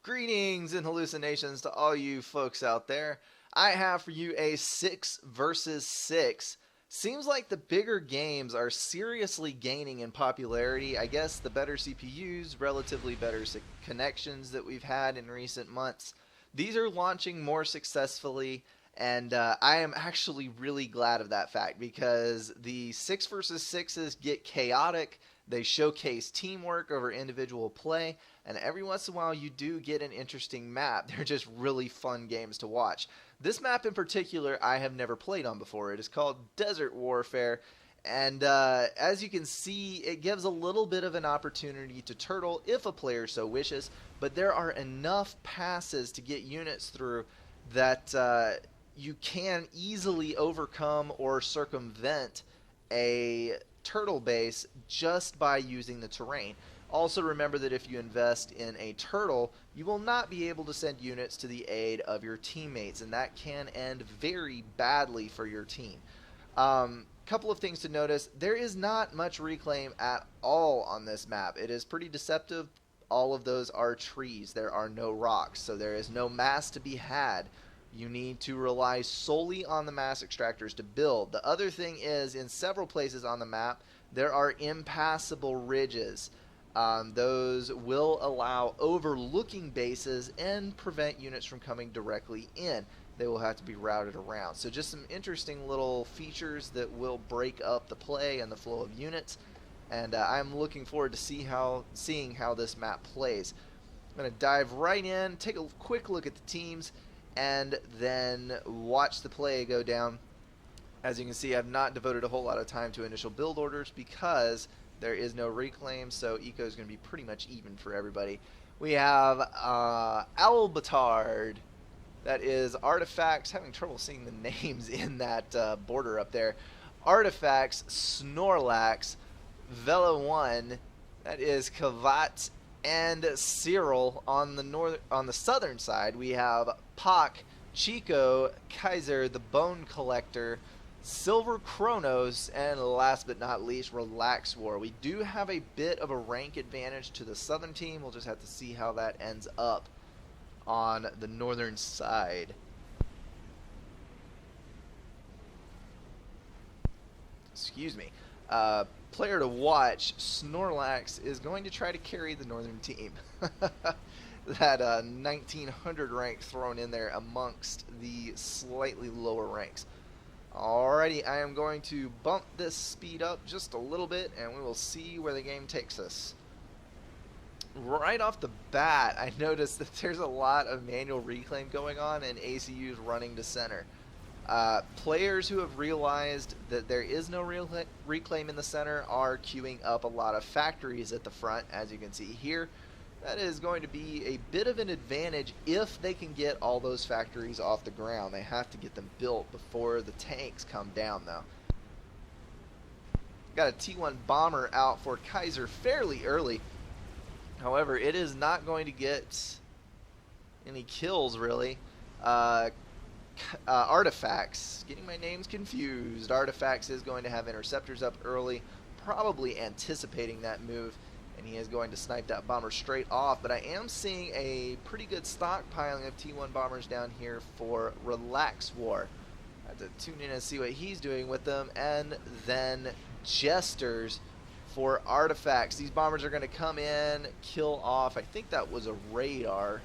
Greetings and hallucinations to all you folks out there. I have for you a 6 versus 6. Seems like the bigger games are seriously gaining in popularity. I guess the better CPUs, relatively better connections that we've had in recent months, these are launching more successfully, and I am actually really glad of that fact because the 6 versus 6s get chaotic. They showcase teamwork over individual play, and every once in a while you do get an interesting map. They're just really fun games to watch. This map in particular I have never played on before. It is called Desert Warfare, and as you can see, it gives a little bit of an opportunity to turtle if a player so wishes, but there are enough passes to get units through that you can easily overcome or circumvent a turtle base just by using the terrain. Also remember that if you invest in a turtle, you will not be able to send units to the aid of your teammates, and that can end very badly for your team. Couple of things to notice. There is not much reclaim at all on this map. It is pretty deceptive. All of those are trees. There are no rocks, so there is no mass to be had. You need to rely solely on the mass extractors to build. The other thing is, in several places on the map, there are impassable ridges. Those will allow overlooking bases and prevent units from coming directly in. They will have to be routed around. So just some interesting little features that will break up the play and the flow of units. And I'm looking forward to seeing how this map plays. I'm going to dive right in, take a quick look at the teams, and then watch the play go down. As you can see, I've not devoted a whole lot of time to initial build orders because there is no reclaim, so eco is going to be pretty much even for everybody. We have Albatard. That is Artifacts. Having trouble seeing the names in that border up there. Artifacts, Snorlax, Vela 1. That is Kavat and Cyril. On the southern side, we have Pak, Chico, Kaiser, the Bone Collector, Silver Chronos, and last but not least, Relax War. We do have a bit of a rank advantage to the southern team. We'll just have to see how that ends up on the northern side. Excuse me. Player to watch, Snorlax is going to try to carry the northern team. That 1900 rank thrown in there amongst the slightly lower ranks. Alrighty, I am going to bump this speed up just a little bit, and we will see where the game takes us. Right off the bat, I noticed that there's a lot of manual reclaim going on and ACUs running to center. Players who have realized that there is no reclaim in the center are queuing up a lot of factories at the front, as you can see here. That is going to be a bit of an advantage if they can get all those factories off the ground. They have to get them built before the tanks come down, though. Got a T1 bomber out for Kaiser fairly early. However, it is not going to get any kills, really. Artifacts. Getting my names confused. Artifacts is going to have interceptors up early, probably anticipating that move, and he is going to snipe that bomber straight off. But I am seeing a pretty good stockpiling of T1 bombers down here for Relax War. I have to tune in and see what he's doing with them. And then Jesters for Artifacts. These bombers are going to come in, kill off, I think that was a radar.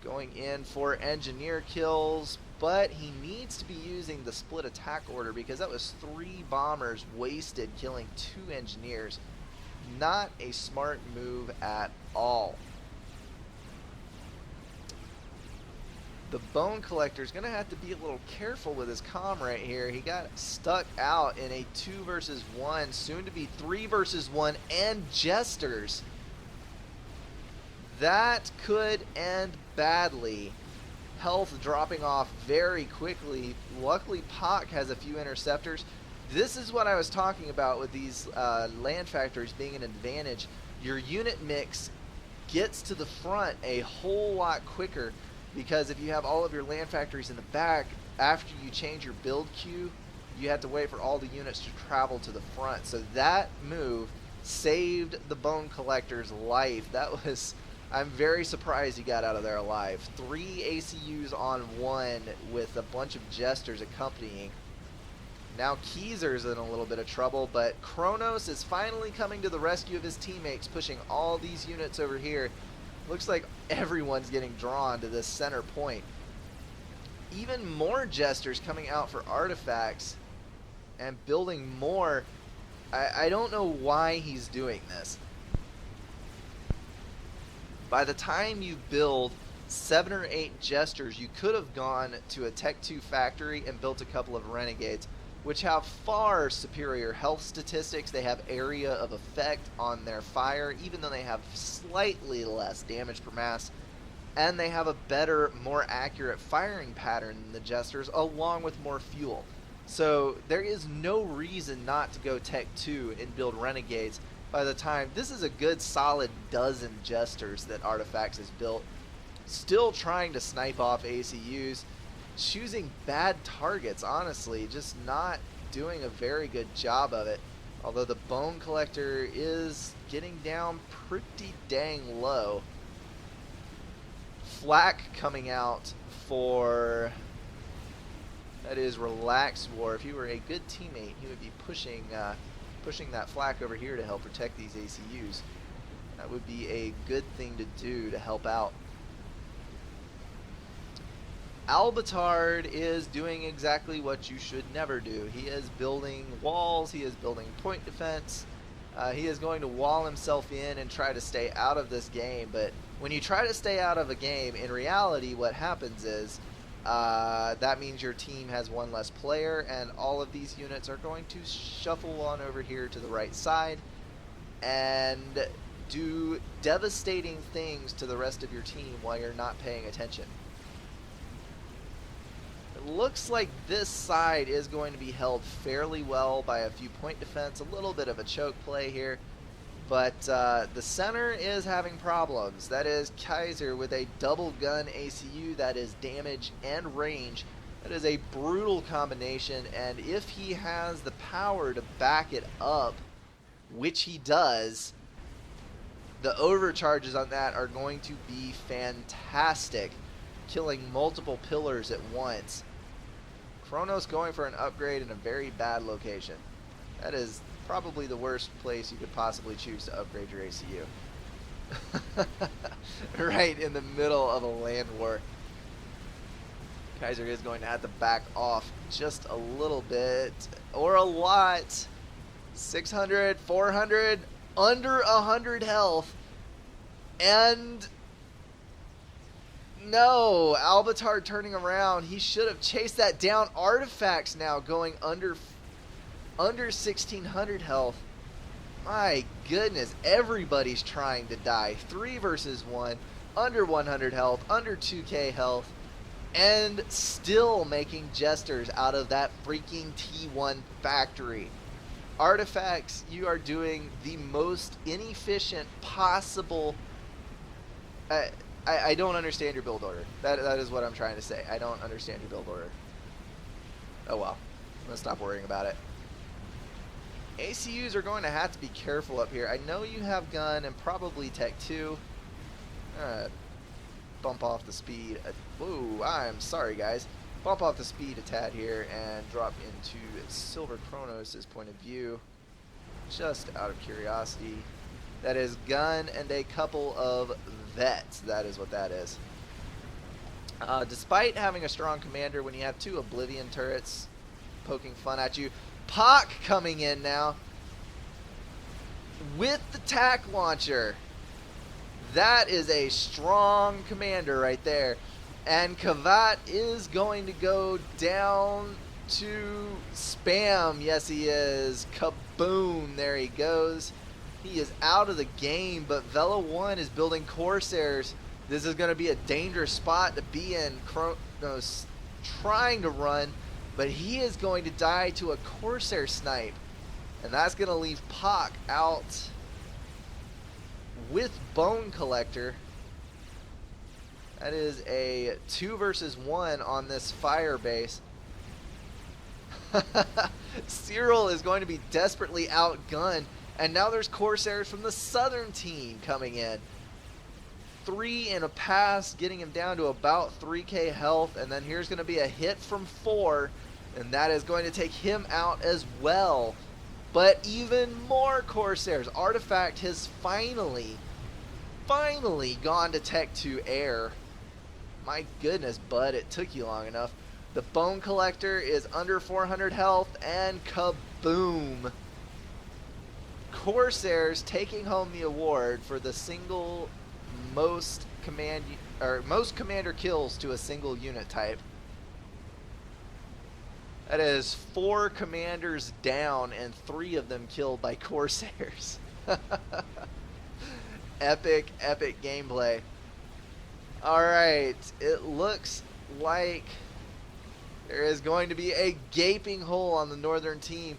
Going in for engineer kills, but he needs to be using the split attack order because that was 3 bombers wasted killing 2 engineers. Not a smart move at all. The Bone Collector is going to have to be a little careful with his comm right here. He got stuck out in a 2 versus 1, soon to be 3 versus 1, and Jesters. That could end badly. Health dropping off very quickly. Luckily, Pak has a few interceptors. This is what I was talking about with these land factories being an advantage. Your unit mix gets to the front a whole lot quicker because if you have all of your land factories in the back, after you change your build queue, you have to wait for all the units to travel to the front. So that move saved the Bone Collector's life. That was I'm very surprised he got out of there alive. 3 ACUs on 1 with a bunch of Jesters accompanying. Now Keezer's in a little bit of trouble, but Kronos is finally coming to the rescue of his teammates, pushing all these units over here. Looks like everyone's getting drawn to this center point. Even more Jesters coming out for artifacts and building more. I don't know why he's doing this. By the time you build 7 or 8 Jesters, you could have gone to a Tech 2 factory and built a couple of Renegades, which have far superior health statistics. They have area of effect on their fire, even though they have slightly less damage per mass, and they have a better, more accurate firing pattern than the Jesters, along with more fuel. So there is no reason not to go Tech 2 and build Renegades. By the time, this is a good solid dozen Jesters that Artifacts has built. Still trying to snipe off ACUs. Choosing bad targets, honestly. Just not doing a very good job of it. Although the Bone Collector is getting down pretty dang low. Flak coming out for... that is Relax War. If he were a good teammate, he would be pushing that Flak over here to help protect these ACUs. That would be a good thing to do to help out. Albitard is doing exactly what you should never do. He is building walls, he is building point defense, he is going to wall himself in and try to stay out of this game. But when you try to stay out of a game, in reality what happens is that means your team has one less player, and all of these units are going to shuffle on over here to the right side and do devastating things to the rest of your team while you're not paying attention. It looks like this side is going to be held fairly well by a few point defense, a little bit of a choke play here. But the center is having problems. That is Kaiser with a double gun ACU that is damage and range. That is a brutal combination, and if he has the power to back it up, which he does, the overcharges on that are going to be fantastic, killing multiple pillars at once. Kronos going for an upgrade in a very bad location. That is probably the worst place you could possibly choose to upgrade your ACU. Right in the middle of a land war. Kaiser is going to have to back off just a little bit, or a lot. 600, 400, under 100 health. And no, Albitard turning around. He should have chased that down. Artifacts now going under 1600 health. My goodness, everybody's trying to die. 3 versus 1, under 100 health, under 2k health, and still making Jesters out of that freaking T1 factory. Artifacts, you are doing the most inefficient possible... I don't understand your build order. That is what I'm trying to say. I don't understand your build order. Oh well. I'm going to stop worrying about it. ACUs are going to have to be careful up here. I know you have gun and probably Tech 2. Bump off the speed. Whoa, I'm sorry guys. Bump off the speed a tad here and drop into Silver Kronos' point of view. Just out of curiosity. That is gun and a couple of vets. That is what that is. Despite having a strong commander, when you have 2 Oblivion turrets poking fun at you, Pak coming in now with the TAC launcher. That is a strong commander right there. And Kavat is going to go down to spam. Yes, he is. Kaboom. There he goes. He is out of the game, but Vela 1 is building Corsairs. This is going to be a dangerous spot to be in. Kronos trying to run, but he is going to die to a Corsair snipe. And that's going to leave Pak out with Bone Collector. That is a 2 versus 1 on this fire base. Cyril is going to be desperately outgunned. And now there's Corsairs from the southern team coming in. 3 and a pass, getting him down to about 3k health, and then here's going to be a hit from 4, and that is going to take him out as well. But even more Corsairs. Artifact has finally gone to Tech 2 Air. My goodness, bud, it took you long enough. The Bone Collector is under 400 health, and kaboom! Corsairs taking home the award for the single most commander kills to a single unit type. That is 4 commanders down and 3 of them killed by Corsairs. Epic gameplay. Alright, it looks like there is going to be a gaping hole on the northern team.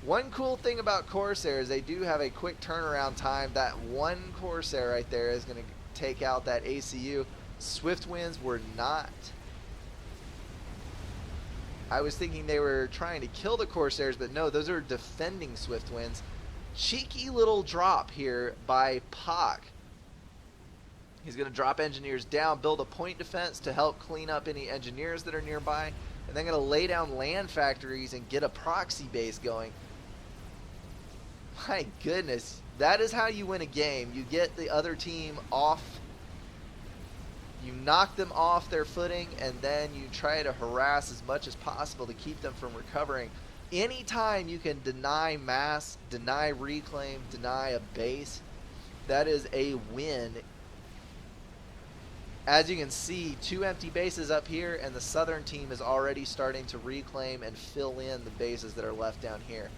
One cool thing about Corsairs, they do have a quick turnaround time. That one Corsair right there is going to take out that ACU. Swift Winds were not. I was thinking they were trying to kill the Corsairs, but no, those are defending Swift Winds. Cheeky little drop here by Pak. He's going to drop engineers down, build a point defense to help clean up any engineers that are nearby, and then going to lay down land factories and get a proxy base going. My goodness, that is how you win a game. You get the other team off, you knock them off their footing, and then you try to harass as much as possible to keep them from recovering. Anytime you can deny mass, deny reclaim, deny a base, that is a win. As you can see, 2 empty bases up here, and the southern team is already starting to reclaim and fill in the bases that are left down here.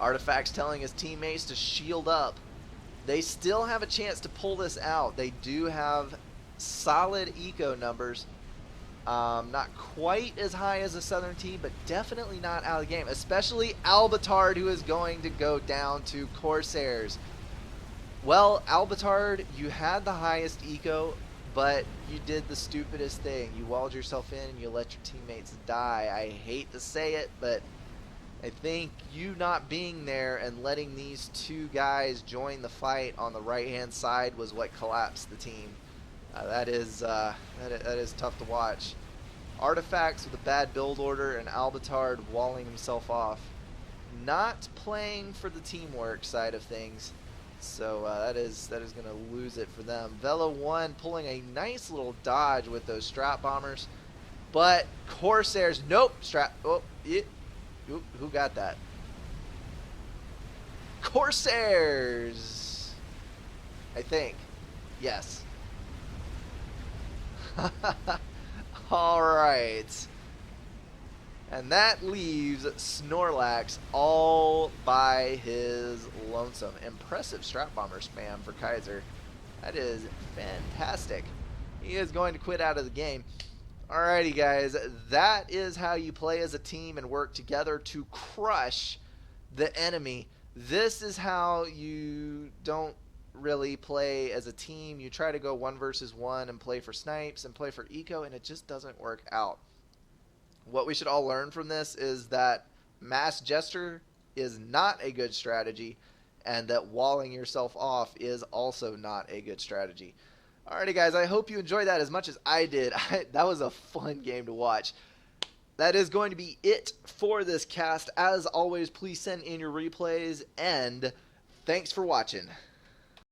Artifact's telling his teammates to shield up. They still have a chance to pull this out. They do have solid eco numbers. Not quite as high as the southern team, but definitely not out of the game. Especially Albitard, who is going to go down to Corsairs. Well, Albitard, you had the highest eco, but you did the stupidest thing. You walled yourself in and you let your teammates die. I hate to say it, but I think you not being there and letting these 2 guys join the fight on the right-hand side was what collapsed the team. That is tough to watch. Artifacts with a bad build order and Albitard walling himself off. Not playing for the teamwork side of things. So that is going to lose it for them. Vela 1 pulling a nice little dodge with those Strat Bombers. But Corsairs, nope, oh, yeah. Who got that? Corsairs! I think. Yes. Alright. And that leaves Snorlax all by his lonesome. Impressive Strat Bomber spam for Kaiser. That is fantastic. He is going to quit out of the game. Alrighty guys, that is how you play as a team and work together to crush the enemy. This is how you don't really play as a team. You try to go 1 versus 1 and play for snipes and play for eco, and it just doesn't work out. What we should all learn from this is that mass gesture is not a good strategy, and that walling yourself off is also not a good strategy. Alrighty guys, I hope you enjoyed that as much as I did. That was a fun game to watch. That is going to be it for this cast. As always, please send in your replays, and thanks for watching.